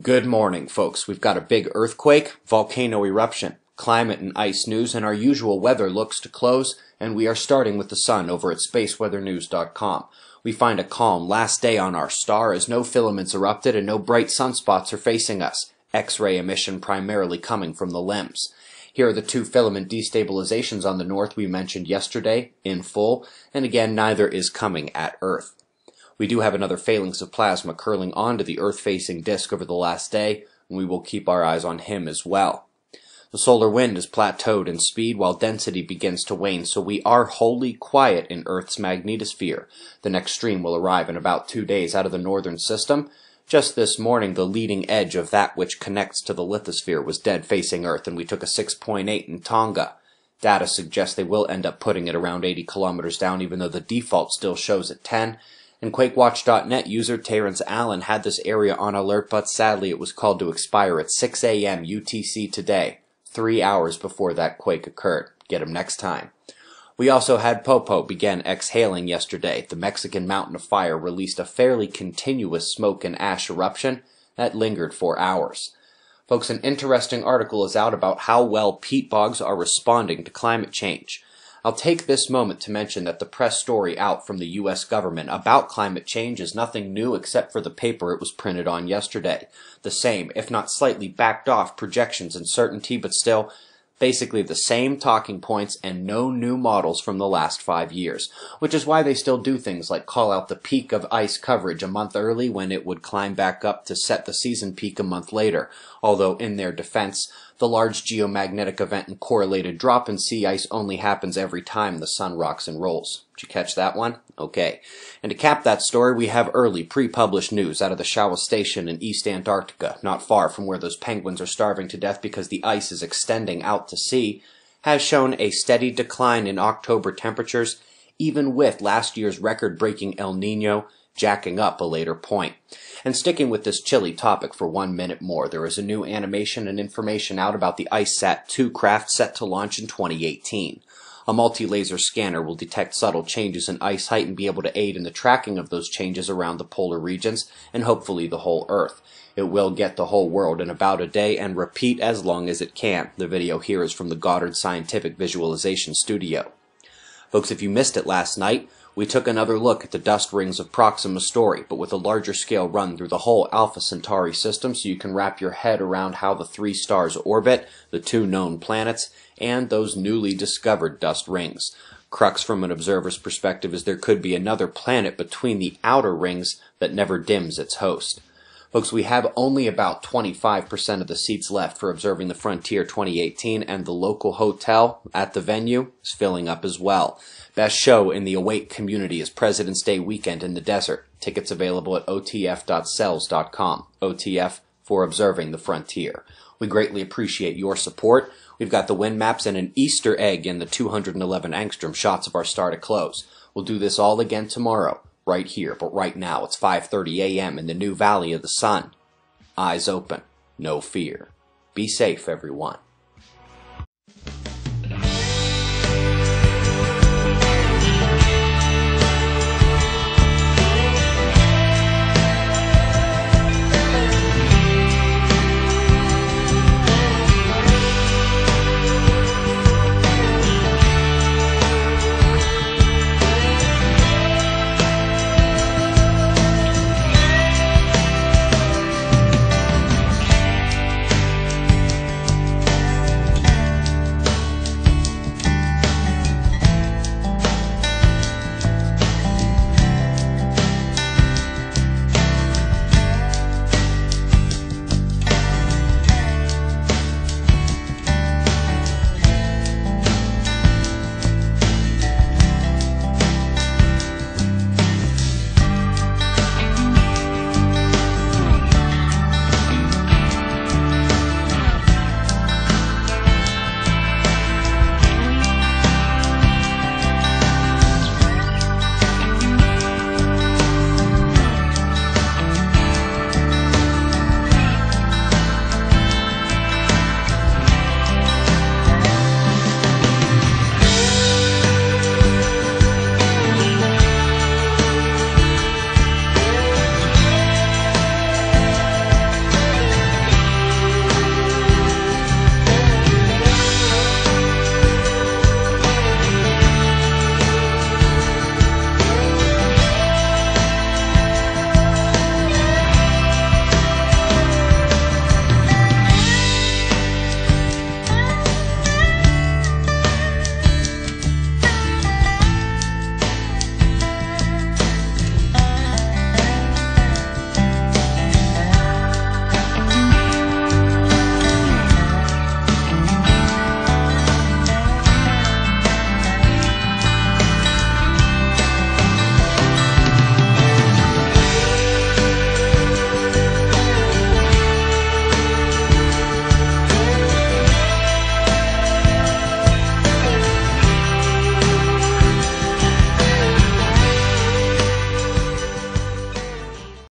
Good morning, folks. We've got a big earthquake, volcano eruption, climate and ice news, and our usual weather looks to close, and we are starting with the sun over at spaceweathernews.com. We find a calm last day on our star as no filaments erupted and no bright sunspots are facing us, X-ray emission primarily coming from the limbs. Here are the two filament destabilizations on the north we mentioned yesterday, in full, and again neither is coming at Earth. We do have another phalanx of plasma curling onto the Earth-facing disk over the last day, and we will keep our eyes on him as well. The solar wind is plateaued in speed while density begins to wane, so we are wholly quiet in Earth's magnetosphere. The next stream will arrive in about 2 days out of the northern system. Just this morning, the leading edge of that which connects to the lithosphere was dead facing Earth, and we took a 6.8 in Tonga. Data suggests they will end up putting it around 80 kilometers down, even though the default still shows at 10. And QuakeWatch.net user Terrence Allen had this area on alert, but sadly it was called to expire at 6 a.m. UTC today, 3 hours before that quake occurred. Get him next time. We also had Popo begin exhaling yesterday. The Mexican mountain of fire released a fairly continuous smoke and ash eruption that lingered for hours. Folks, an interesting article is out about how well peat bogs are responding to climate change. I'll take this moment to mention that the press story out from the U.S. government about climate change is nothing new except for the paper it was printed on yesterday. The same, if not slightly backed off, projections and certainty, but still basically the same talking points and no new models from the last 5 years, which is why they still do things like call out the peak of ice coverage a month early when it would climb back up to set the season peak a month later, although in their defense, the large geomagnetic event and correlated drop in sea ice only happens every time the sun rocks and rolls. Did you catch that one? Okay. And to cap that story, we have early pre-published news out of the Shawa Station in East Antarctica, not far from where those penguins are starving to death because the ice is extending out to sea, has shown a steady decline in October temperatures, even with last year's record-breaking El Niño jacking up a later point. And sticking with this chilly topic for 1 minute more, there is a new animation and information out about the IceSat-2 craft set to launch in 2018. A multi-laser scanner will detect subtle changes in ice height and be able to aid in the tracking of those changes around the polar regions and hopefully the whole Earth. It will get the whole world in about a day and repeat as long as it can. The video here is from the Goddard Scientific Visualization Studio. Folks, if you missed it last night, we took another look at the dust rings of Proxima story, but with a larger scale run through the whole Alpha Centauri system so you can wrap your head around how the 3 stars orbit, the 2 known planets, and those newly discovered dust rings. Crux from an observer's perspective is there could be another planet between the outer rings that never dims its host. Folks, we have only about 25% of the seats left for observing the Frontier 2018, and the local hotel at the venue is filling up as well. Best show in the Awake community is President's Day weekend in the desert. Tickets available at otf.cells.com. OTF for observing the Frontier. We greatly appreciate your support. We've got the wind maps and an Easter egg in the 211 angstrom shots of our star to close. We'll do this all again tomorrow, right here, but right now it's 5:30 a.m. in the new Valley of the Sun. Eyes open, no fear. Be safe, everyone.